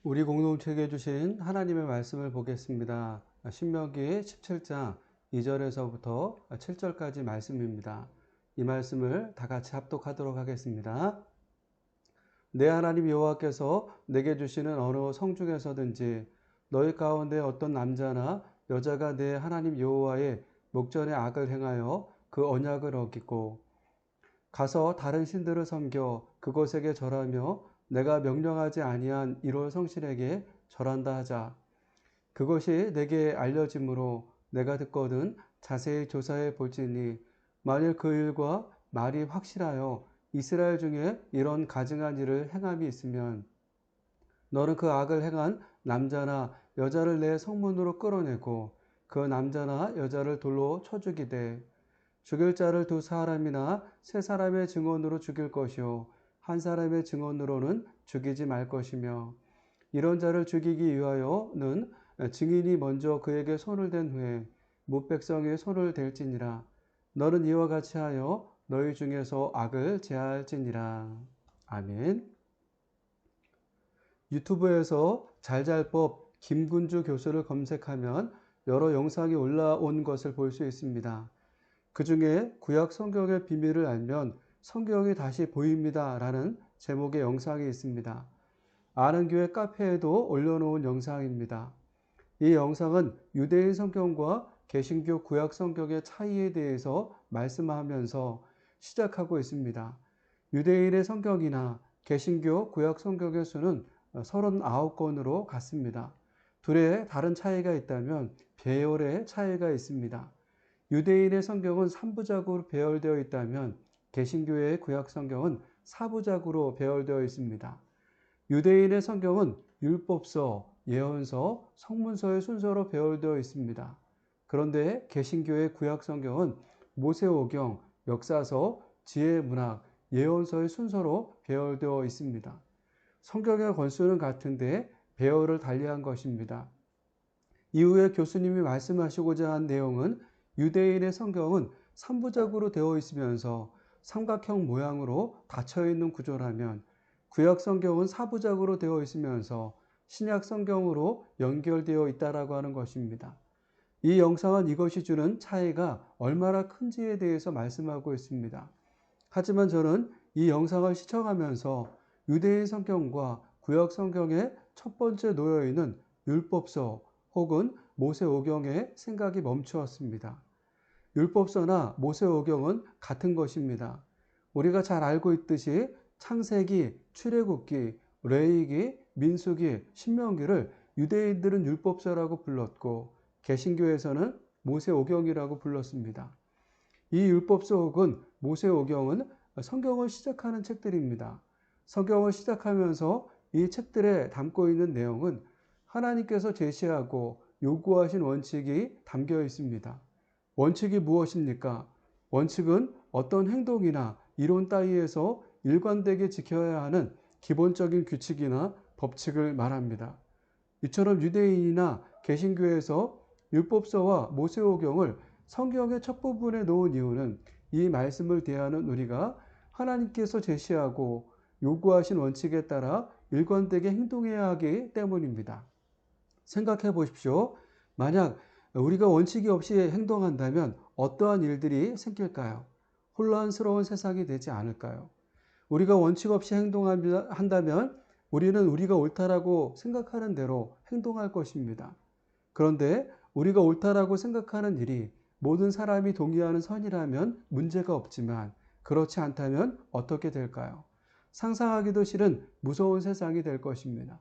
우리 공동체에 주신 하나님의 말씀을 보겠습니다. 신명기 17장 2절에서부터 7절까지 말씀입니다. 이 말씀을 다 같이 합독하도록 하겠습니다. 내 하나님 여호와께서 내게 주시는 어느 성중에서든지 너희 가운데 어떤 남자나 여자가 내 하나님 여호와의 목전에 악을 행하여 그 언약을 어기고 가서 다른 신들을 섬겨 그것에게 절하며 내가 명령하지 아니한 1월 성신에게 절한다 하자. 그것이 내게 알려짐으로 내가 듣거든 자세히 조사해 볼지니 만일 그 일과 말이 확실하여 이스라엘 중에 이런 가증한 일을 행함이 있으면 너는 그 악을 행한 남자나 여자를 내 성문으로 끌어내고 그 남자나 여자를 돌로 쳐 죽이되 죽일 자를 두 사람이나 세 사람의 증언으로 죽일 것이요 한 사람의 증언으로는 죽이지 말 것이며 이런 자를 죽이기 위하여는 증인이 먼저 그에게 손을 댄 후에 뭇백성에 손을 댈지니라. 너는 이와 같이 하여 너희 중에서 악을 제할지니라. 아멘. 유튜브에서 잘잘법 김군주 교수를 검색하면 여러 영상이 올라온 것을 볼 수 있습니다. 그 중에 구약 성경의 비밀을 알면 성경이 다시 보입니다 라는 제목의 영상이 있습니다. 아는교회 카페에도 올려놓은 영상입니다. 이 영상은 유대인 성경과 개신교 구약 성경의 차이에 대해서 말씀하면서 시작하고 있습니다. 유대인의 성경이나 개신교 구약 성경의 수는 39권으로 같습니다. 둘의 다른 차이가 있다면 배열의 차이가 있습니다. 유대인의 성경은 3부작으로 배열되어 있다면 개신교의 구약 성경은 4부작으로 배열되어 있습니다. 유대인의 성경은 율법서, 예언서, 성문서의 순서로 배열되어 있습니다. 그런데 개신교의 구약 성경은 모세오경, 역사서, 지혜문학, 예언서의 순서로 배열되어 있습니다. 성경의 권수는 같은데 배열을 달리한 것입니다. 이후에 교수님이 말씀하시고자 한 내용은 유대인의 성경은 3부작으로 되어 있으면서 삼각형 모양으로 닫혀있는 구조라면 구약 성경은 4부작으로 되어 있으면서 신약 성경으로 연결되어 있다라고 하는 것입니다. 이 영상은 이것이 주는 차이가 얼마나 큰지에 대해서 말씀하고 있습니다. 하지만 저는 이 영상을 시청하면서 유대인 성경과 구약 성경의 첫 번째 놓여 있는 율법서 혹은 모세오경에 생각이 멈추었습니다. 율법서나 모세오경은 같은 것입니다. 우리가 잘 알고 있듯이 창세기, 출애굽기, 레위기, 민수기, 신명기를 유대인들은 율법서라고 불렀고 개신교에서는 모세오경이라고 불렀습니다. 이 율법서 혹은 모세오경은 성경을 시작하는 책들입니다. 성경을 시작하면서 이 책들에 담고 있는 내용은 하나님께서 제시하고 요구하신 원칙이 담겨 있습니다. 원칙이 무엇입니까? 원칙은 어떤 행동이나 이론 따위에서 일관되게 지켜야 하는 기본적인 규칙이나 법칙을 말합니다. 이처럼 유대인이나 개신교에서 율법서와 모세오경을 성경의 첫 부분에 놓은 이유는 이 말씀을 대하는 우리가 하나님께서 제시하고 요구하신 원칙에 따라 일관되게 행동해야 하기 때문입니다. 생각해 보십시오. 만약 우리가 원칙이 없이 행동한다면 어떠한 일들이 생길까요? 혼란스러운 세상이 되지 않을까요? 우리가 원칙 없이 행동한다면 우리는 우리가 옳다라고 생각하는 대로 행동할 것입니다. 그런데 우리가 옳다라고 생각하는 일이 모든 사람이 동의하는 선이라면 문제가 없지만 그렇지 않다면 어떻게 될까요? 상상하기도 싫은 무서운 세상이 될 것입니다.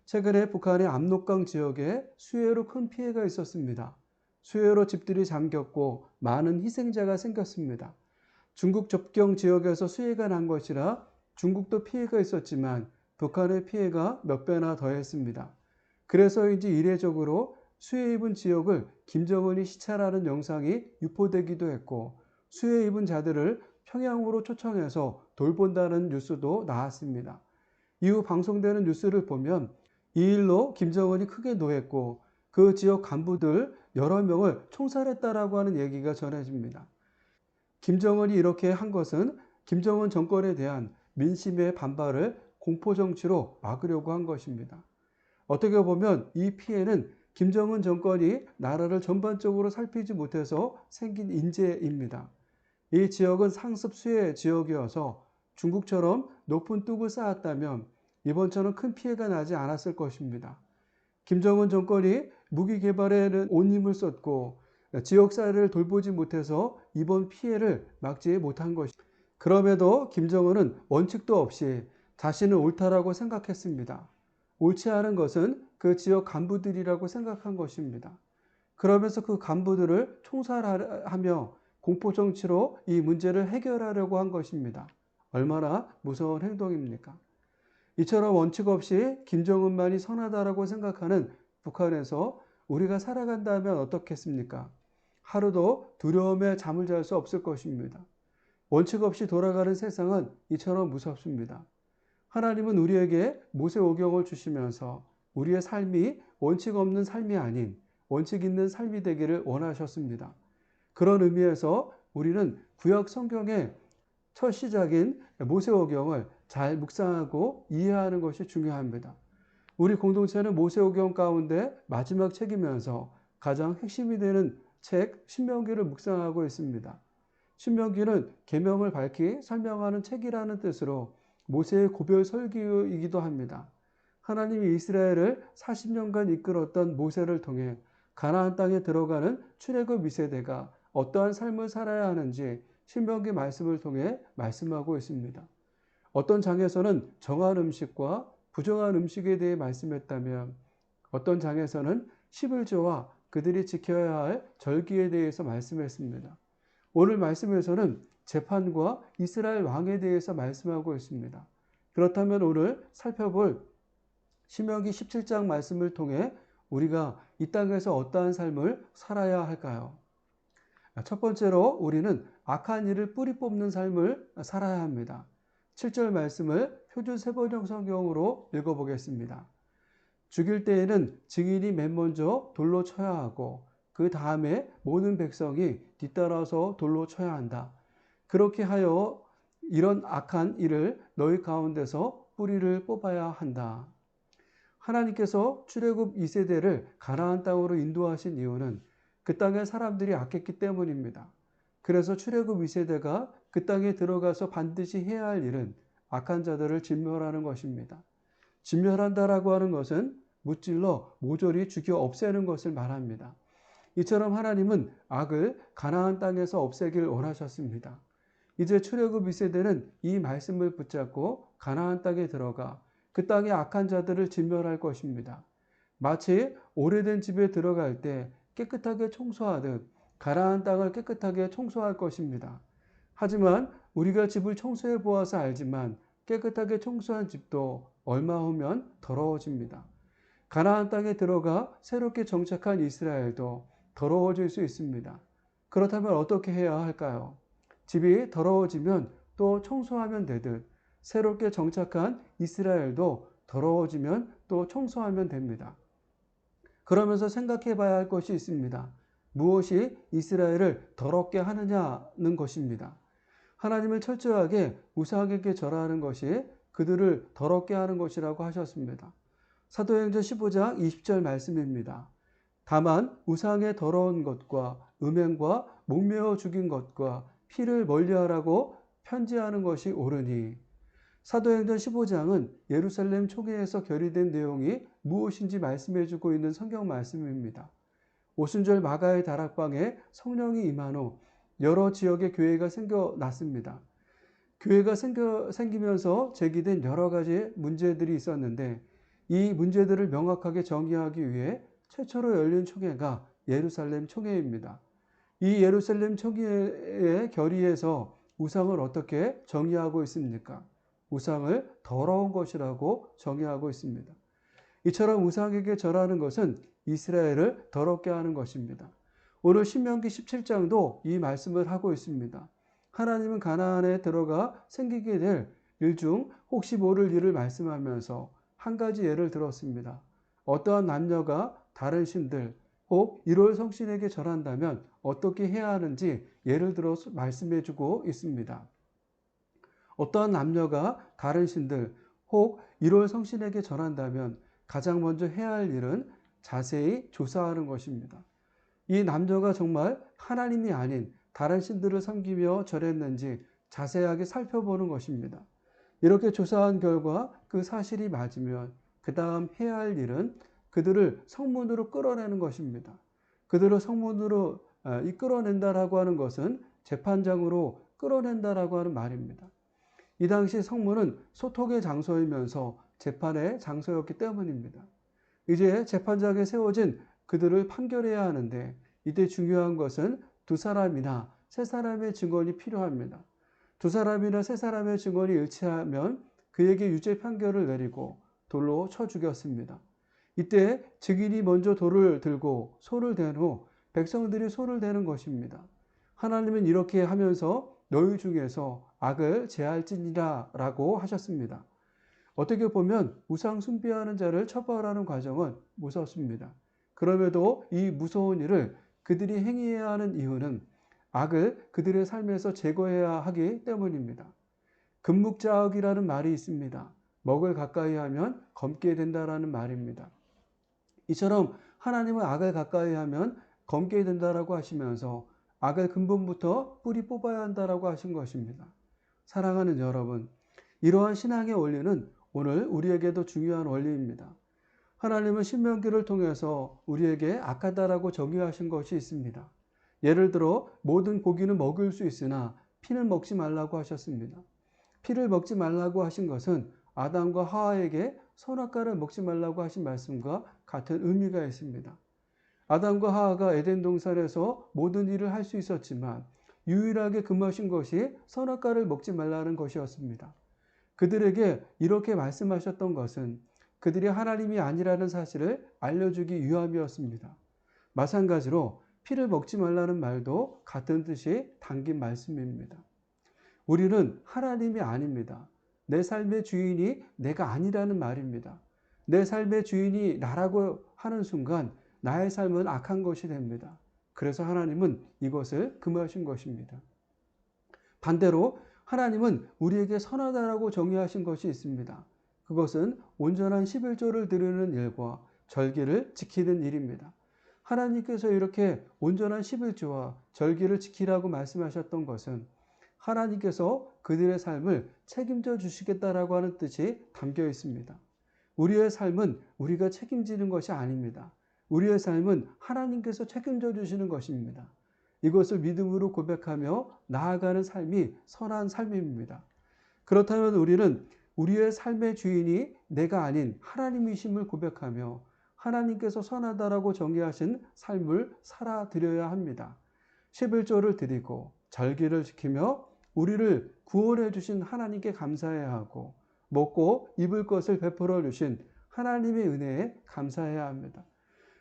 최근에 북한의 압록강 지역에 수해로 큰 피해가 있었습니다. 수해로 집들이 잠겼고 많은 희생자가 생겼습니다. 중국 접경 지역에서 수해가 난 것이라 중국도 피해가 있었지만 북한의 피해가 몇 배나 더했습니다. 그래서인지 이례적으로 수해 입은 지역을 김정은이 시찰하는 영상이 유포되기도 했고 수해 입은 자들을 평양으로 초청해서 돌본다는 뉴스도 나왔습니다. 이후 방송되는 뉴스를 보면 이 일로 김정은이 크게 노했고 그 지역 간부들 여러 명을 총살했다라고 하는 얘기가 전해집니다. 김정은이 이렇게 한 것은 김정은 정권에 대한 민심의 반발을 공포정치로 막으려고 한 것입니다. 어떻게 보면 이 피해는 김정은 정권이 나라를 전반적으로 살피지 못해서 생긴 인재입니다. 이 지역은 상습 수해 지역이어서 중국처럼 높은 뚝을 쌓았다면 이번처럼 큰 피해가 나지 않았을 것입니다. 김정은 정권이 무기 개발에는 온 힘을 썼고 지역 사회를 돌보지 못해서 이번 피해를 막지 못한 것입니다. 그럼에도 김정은은 원칙도 없이 자신은 옳다라고 생각했습니다. 옳지 않은 것은 그 지역 간부들이라고 생각한 것입니다. 그러면서 그 간부들을 총살하며 공포정치로 이 문제를 해결하려고 한 것입니다. 얼마나 무서운 행동입니까? 이처럼 원칙 없이 김정은만이 선하다라고 생각하는 북한에서 우리가 살아간다면 어떻겠습니까? 하루도 두려움에 잠을 잘 수 없을 것입니다. 원칙 없이 돌아가는 세상은 이처럼 무섭습니다. 하나님은 우리에게 모세오경을 주시면서 우리의 삶이 원칙 없는 삶이 아닌 원칙 있는 삶이 되기를 원하셨습니다. 그런 의미에서 우리는 구약 성경의 첫 시작인 모세오경을 잘 묵상하고 이해하는 것이 중요합니다. 우리 공동체는 모세오경 가운데 마지막 책이면서 가장 핵심이 되는 책 신명기를 묵상하고 있습니다. 신명기는 계명을 밝히 설명하는 책이라는 뜻으로 모세의 고별 설교이기도 합니다. 하나님이 이스라엘을 40년간 이끌었던 모세를 통해 가나안 땅에 들어가는 출애굽 2세대가 어떠한 삶을 살아야 하는지 신명기 말씀을 통해 말씀하고 있습니다. 어떤 장에서는 정한 음식과 부정한 음식에 대해 말씀했다면 어떤 장에서는 11조와 그들이 지켜야 할 절기에 대해서 말씀했습니다. 오늘 말씀에서는 재판과 이스라엘 왕에 대해서 말씀하고 있습니다. 그렇다면 오늘 살펴볼 신명기 17장 말씀을 통해 우리가 이 땅에서 어떠한 삶을 살아야 할까요? 첫 번째로 우리는 악한 일을 뿌리 뽑는 삶을 살아야 합니다. 7절 말씀을 표준 세번역 성경으로 읽어보겠습니다. 죽일 때에는 증인이 맨 먼저 돌로 쳐야 하고 그 다음에 모든 백성이 뒤따라서 돌로 쳐야 한다. 그렇게 하여 이런 악한 일을 너희 가운데서 뿌리를 뽑아야 한다. 하나님께서 출애굽 2세대를 가나안 땅으로 인도하신 이유는 그 땅의 사람들이 악했기 때문입니다. 그래서 출애굽 2세대가 그 땅에 들어가서 반드시 해야 할 일은 악한 자들을 진멸하는 것입니다. 진멸한다라고 하는 것은 무찔러 모조리 죽여 없애는 것을 말합니다. 이처럼 하나님은 악을 가나안 땅에서 없애길 원하셨습니다. 이제 출애굽 2세대는 이 말씀을 붙잡고 가나안 땅에 들어가 그 땅의 악한 자들을 진멸할 것입니다. 마치 오래된 집에 들어갈 때 깨끗하게 청소하듯 가나안 땅을 깨끗하게 청소할 것입니다. 하지만 우리가 집을 청소해 보아서 알지만 깨끗하게 청소한 집도 얼마 후면 더러워집니다. 가나안 땅에 들어가 새롭게 정착한 이스라엘도 더러워질 수 있습니다. 그렇다면 어떻게 해야 할까요? 집이 더러워지면 또 청소하면 되듯 새롭게 정착한 이스라엘도 더러워지면 또 청소하면 됩니다. 그러면서 생각해 봐야 할 것이 있습니다. 무엇이 이스라엘을 더럽게 하느냐는 것입니다. 하나님을 철저하게 우상에게 절하는 것이 그들을 더럽게 하는 것이라고 하셨습니다. 사도행전 15장 20절 말씀입니다. 다만 우상의 더러운 것과 음행과 목매어 죽인 것과 피를 멀리하라고 편지하는 것이 옳으니. 사도행전 15장은 예루살렘 초기에서 결의된 내용이 무엇인지 말씀해주고 있는 성경 말씀입니다. 오순절 마가의 다락방에 성령이 임한 후 여러 지역의 교회가 생겨났습니다. 교회가 생기면서 제기된 여러 가지 문제들이 있었는데 이 문제들을 명확하게 정의하기 위해 최초로 열린 총회가 예루살렘 총회입니다. 이 예루살렘 총회의 결의에서 우상을 어떻게 정의하고 있습니까? 우상을 더러운 것이라고 정의하고 있습니다. 이처럼 우상에게 절하는 것은 이스라엘을 더럽게 하는 것입니다. 오늘 신명기 17장도 이 말씀을 하고 있습니다. 하나님은 가나안에 들어가 생기게 될 일 중 혹시 모를 일을 말씀하면서 한 가지 예를 들었습니다. 어떠한 남녀가 다른 신들 혹 일월 성신에게 절한다면 어떻게 해야 하는지 예를 들어서 말씀해주고 있습니다. 어떠한 남녀가 다른 신들 혹 일월 성신에게 절한다면 가장 먼저 해야 할 일은 자세히 조사하는 것입니다. 이 남녀가 정말 하나님이 아닌 다른 신들을 섬기며 절했는지 자세하게 살펴보는 것입니다. 이렇게 조사한 결과 그 사실이 맞으면 그 다음 해야 할 일은 그들을 성문으로 끌어내는 것입니다. 그들을 성문으로 이끌어낸다라고 하는 것은 재판장으로 끌어낸다라고 하는 말입니다. 이 당시 성문은 소통의 장소이면서 재판의 장소였기 때문입니다. 이제 재판장에 세워진 그들을 판결해야 하는데 이때 중요한 것은 두 사람이나 세 사람의 증언이 필요합니다. 두 사람이나 세 사람의 증언이 일치하면 그에게 유죄 판결을 내리고 돌로 쳐 죽였습니다. 이때 증인이 먼저 돌을 들고 손을 댄 후 백성들이 손을 대는 것입니다. 하나님은 이렇게 하면서 너희 중에서 악을 제할지니라 라고 하셨습니다. 어떻게 보면 우상 숭배하는 자를 처벌하는 과정은 무섭습니다. 그럼에도 이 무서운 일을 그들이 행해야 하는 이유는 악을 그들의 삶에서 제거해야 하기 때문입니다. 금묵자악이라는 말이 있습니다. 먹을 가까이 하면 검게 된다라는 말입니다. 이처럼 하나님은 악을 가까이 하면 검게 된다라고 하시면서 악을 근본부터 뿌리 뽑아야 한다라고 하신 것입니다. 사랑하는 여러분, 이러한 신앙의 원리는 오늘 우리에게도 중요한 원리입니다. 하나님은 신명기를 통해서 우리에게 악하다라고 정의하신 것이 있습니다. 예를 들어 모든 고기는 먹을 수 있으나 피는 먹지 말라고 하셨습니다. 피를 먹지 말라고 하신 것은 아담과 하와에게 선악과를 먹지 말라고 하신 말씀과 같은 의미가 있습니다. 아담과 하와가 에덴 동산에서 모든 일을 할 수 있었지만 유일하게 금하신 것이 선악과를 먹지 말라는 것이었습니다. 그들에게 이렇게 말씀하셨던 것은 그들이 하나님이 아니라는 사실을 알려주기 위함이었습니다. 마찬가지로 피를 먹지 말라는 말도 같은 뜻이 담긴 말씀입니다. 우리는 하나님이 아닙니다. 내 삶의 주인이 내가 아니라는 말입니다. 내 삶의 주인이 나라고 하는 순간 나의 삶은 악한 것이 됩니다. 그래서 하나님은 이것을 금하신 것입니다. 반대로 하나님은 우리에게 선하다라고 정의하신 것이 있습니다. 그것은 온전한 11조를 드리는 일과 절기를 지키는 일입니다. 하나님께서 이렇게 온전한 11조와 절기를 지키라고 말씀하셨던 것은 하나님께서 그들의 삶을 책임져 주시겠다라고 하는 뜻이 담겨 있습니다. 우리의 삶은 우리가 책임지는 것이 아닙니다. 우리의 삶은 하나님께서 책임져 주시는 것입니다. 이것을 믿음으로 고백하며 나아가는 삶이 선한 삶입니다. 그렇다면 우리는 우리의 삶의 주인이 내가 아닌 하나님이심을 고백하며 하나님께서 선하다라고 정의하신 삶을 살아드려야 합니다. 11조를 드리고 절기를 지키며 우리를 구원해 주신 하나님께 감사해야 하고 먹고 입을 것을 베풀어 주신 하나님의 은혜에 감사해야 합니다.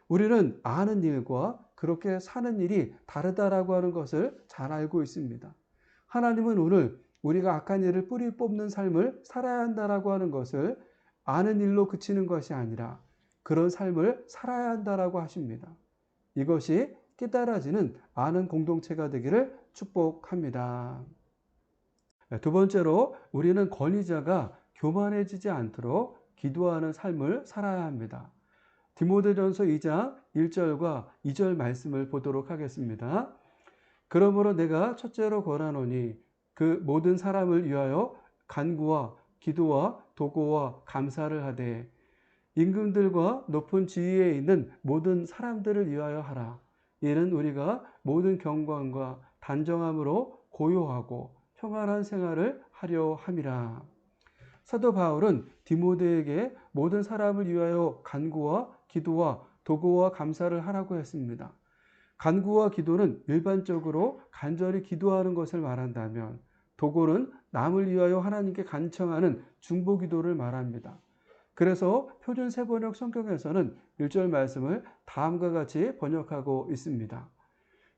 우리는 아는 일과 그렇게 사는 일이 다르다라고 하는 것을 잘 알고 있습니다. 하나님은 오늘 우리가 악한 일을 뿌리 뽑는 삶을 살아야 한다라고 하는 것을 아는 일로 그치는 것이 아니라 그런 삶을 살아야 한다라고 하십니다. 이것이 깨달아지는 아는 공동체가 되기를 축복합니다. 두 번째로 우리는 권위자가 교만해지지 않도록 기도하는 삶을 살아야 합니다. 디모데전서 2장 1절과 2절 말씀을 보도록 하겠습니다. 그러므로 내가 첫째로 권하노니 그 모든 사람을 위하여 간구와 기도와 도고와 감사를 하되 임금들과 높은 지위에 있는 모든 사람들을 위하여 하라. 이는 우리가 모든 경건과 단정함으로 고요하고 평안한 생활을 하려 함이라. 사도 바울은 디모데에게 모든 사람을 위하여 간구와 기도와 도고와 감사를 하라고 했습니다. 간구와 기도는 일반적으로 간절히 기도하는 것을 말한다면 도고는 남을 위하여 하나님께 간청하는 중보 기도를 말합니다. 그래서 표준 세번역 성경에서는 1절 말씀을 다음과 같이 번역하고 있습니다.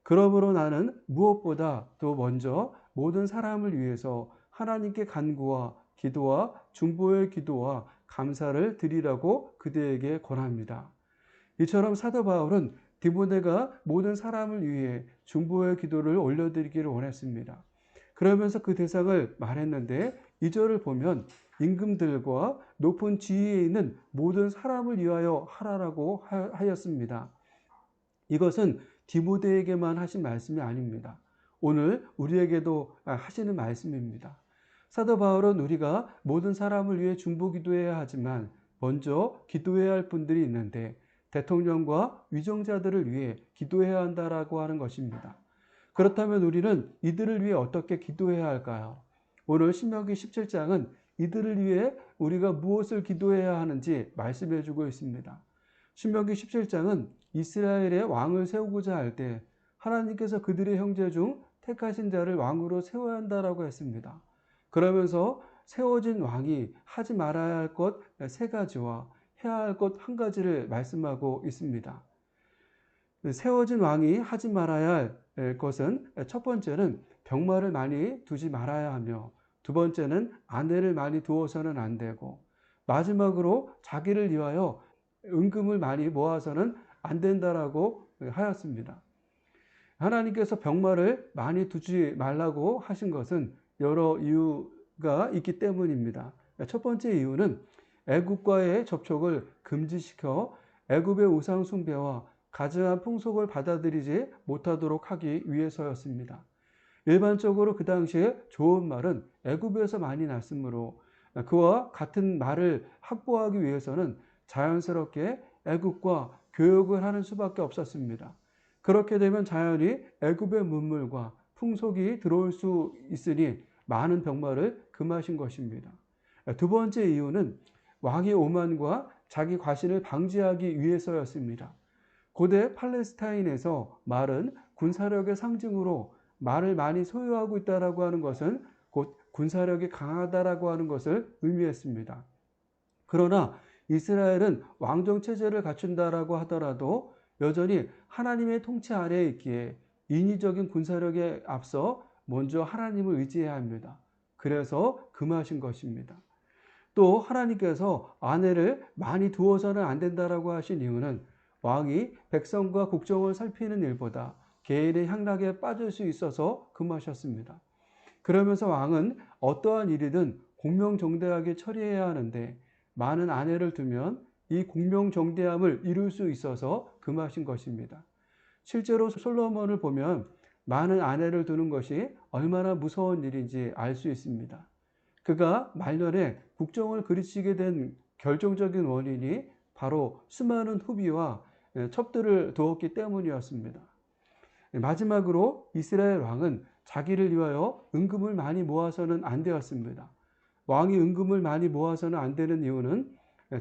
그러므로 나는 무엇보다 도 먼저 모든 사람을 위해서 하나님께 간구와 기도와 중보의 기도와 감사를 드리라고 그대에게 권합니다. 이처럼 사도 바울은 디모데가 모든 사람을 위해 중보의 기도를 올려드리기를 원했습니다. 그러면서 그 대상을 말했는데 2절을 보면 임금들과 높은 지위에 있는 모든 사람을 위하여 하라라고 하였습니다. 이것은 디모데에게만 하신 말씀이 아닙니다. 오늘 우리에게도 하시는 말씀입니다. 사도 바울은 우리가 모든 사람을 위해 중보기도해야 하지만 먼저 기도해야 할 분들이 있는데 대통령과 위정자들을 위해 기도해야 한다라고 하는 것입니다. 그렇다면 우리는 이들을 위해 어떻게 기도해야 할까요? 오늘 신명기 17장은 이들을 위해 우리가 무엇을 기도해야 하는지 말씀해 주고 있습니다. 신명기 17장은 이스라엘의 왕을 세우고자 할 때 하나님께서 그들의 형제 중 택하신 자를 왕으로 세워야 한다라고 했습니다. 그러면서 세워진 왕이 하지 말아야 할 것 세 가지와 해야 할 것 한 가지를 말씀하고 있습니다. 세워진 왕이 하지 말아야 할 것은 첫 번째는 병마를 많이 두지 말아야 하며, 두 번째는 아내를 많이 두어서는 안 되고, 마지막으로 자기를 위하여 은금을 많이 모아서는 안 된다라고 하였습니다. 하나님께서 병마를 많이 두지 말라고 하신 것은 여러 이유가 있기 때문입니다. 첫 번째 이유는 애굽과의 접촉을 금지시켜 애굽의 우상 숭배와 가증한 풍속을 받아들이지 못하도록 하기 위해서였습니다. 일반적으로 그 당시에 좋은 말은 애굽에서 많이 났으므로 그와 같은 말을 확보하기 위해서는 자연스럽게 애굽과 교역을 하는 수밖에 없었습니다. 그렇게 되면 자연히 애굽의 문물과 풍속이 들어올 수 있으니 많은 병마를 금하신 것입니다. 두 번째 이유는 왕의 오만과 자기 과신을 방지하기 위해서였습니다. 고대 팔레스타인에서 말은 군사력의 상징으로 말을 많이 소유하고 있다라고 하는 것은 곧 군사력이 강하다라고 하는 것을 의미했습니다. 그러나 이스라엘은 왕정 체제를 갖춘다라고 하더라도 여전히 하나님의 통치 아래에 있기에 인위적인 군사력에 앞서 먼저 하나님을 의지해야 합니다. 그래서 금하신 것입니다. 또 하나님께서 아내를 많이 두어서는 안 된다라고 하신 이유는 왕이 백성과 국정을 살피는 일보다 개인의 향락에 빠질 수 있어서 금하셨습니다. 그러면서 왕은 어떠한 일이든 공명정대하게 처리해야 하는데 많은 아내를 두면 이 공명정대함을 이룰 수 있어서 금하신 것입니다. 실제로 솔로몬을 보면 많은 아내를 두는 것이 얼마나 무서운 일인지 알 수 있습니다. 그가 말년에 국정을 그르치게 된 결정적인 원인이 바로 수많은 후비와 첩들을 두었기 때문이었습니다. 마지막으로 이스라엘 왕은 자기를 위하여 은금을 많이 모아서는 안 되었습니다. 왕이 은금을 많이 모아서는 안 되는 이유는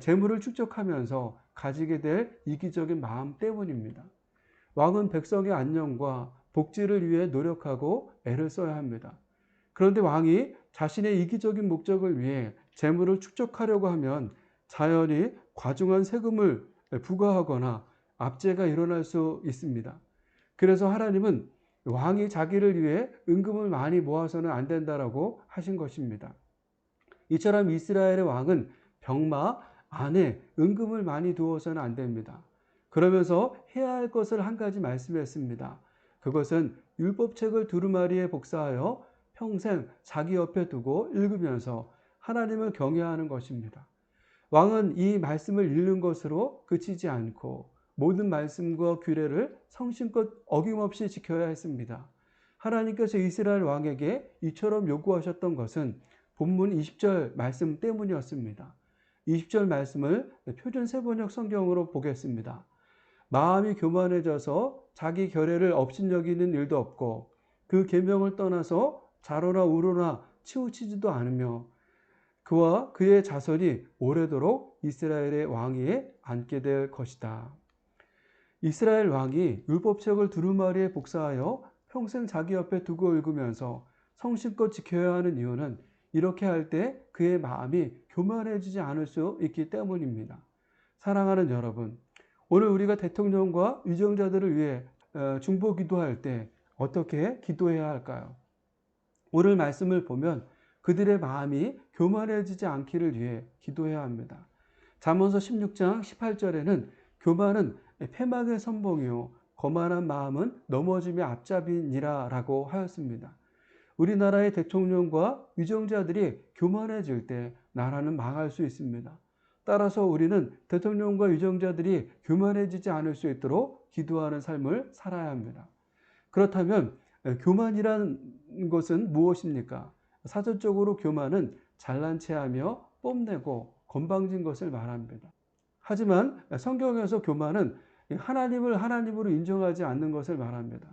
재물을 축적하면서 가지게 될 이기적인 마음 때문입니다. 왕은 백성의 안녕과 복지를 위해 노력하고 애를 써야 합니다. 그런데 왕이 자신의 이기적인 목적을 위해 재물을 축적하려고 하면 자연히 과중한 세금을 부과하거나 압제가 일어날 수 있습니다. 그래서 하나님은 왕이 자기를 위해 은금을 많이 모아서는 안 된다라고 하신 것입니다. 이처럼 이스라엘의 왕은 병마, 아내, 은금을 많이 두어서는 안 됩니다. 그러면서 해야 할 것을 한 가지 말씀했습니다. 그것은 율법책을 두루마리에 복사하여 평생 자기 옆에 두고 읽으면서 하나님을 경외하는 것입니다. 왕은 이 말씀을 읽는 것으로 그치지 않고 모든 말씀과 규례를 성심껏 어김없이 지켜야 했습니다. 하나님께서 이스라엘 왕에게 이처럼 요구하셨던 것은 본문 20절 말씀 때문이었습니다. 20절 말씀을 표준 세번역 성경으로 보겠습니다. 마음이 교만해져서 자기 결례를 업신여기는 일도 없고 그 계명을 떠나서 자로나 우로나 치우치지도 않으며 그와 그의 자손이 오래도록 이스라엘의 왕위에 앉게 될 것이다. 이스라엘 왕이 율법책을 두루마리에 복사하여 평생 자기 옆에 두고 읽으면서 성심껏 지켜야 하는 이유는 이렇게 할 때 그의 마음이 교만해지지 않을 수 있기 때문입니다. 사랑하는 여러분, 오늘 우리가 대통령과 위정자들을 위해 중보 기도할 때 어떻게 기도해야 할까요? 오늘 말씀을 보면 그들의 마음이 교만해지지 않기를 위해 기도해야 합니다. 잠언서 16장 18절에는 교만은 패망의 선봉이요 거만한 마음은 넘어짐의 앞잡이니라 라고 하였습니다. 우리나라의 대통령과 위정자들이 교만해질 때 나라는 망할 수 있습니다. 따라서 우리는 대통령과 위정자들이 교만해지지 않을 수 있도록 기도하는 삶을 살아야 합니다. 그렇다면 교만이란 것은 무엇입니까? 사전적으로 교만은 잘난 체하며 뽐내고 건방진 것을 말합니다. 하지만 성경에서 교만은 하나님을 하나님으로 인정하지 않는 것을 말합니다.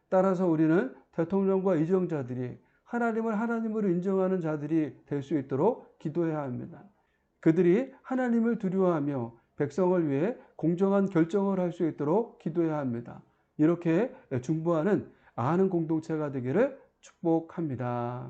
따라서 우리는 대통령과 위정자들이 하나님을 하나님으로 인정하는 자들이 될 수 있도록 기도해야 합니다. 그들이 하나님을 두려워하며 백성을 위해 공정한 결정을 할 수 있도록 기도해야 합니다. 이렇게 중보하는 아는 공동체가 되기를 축복합니다.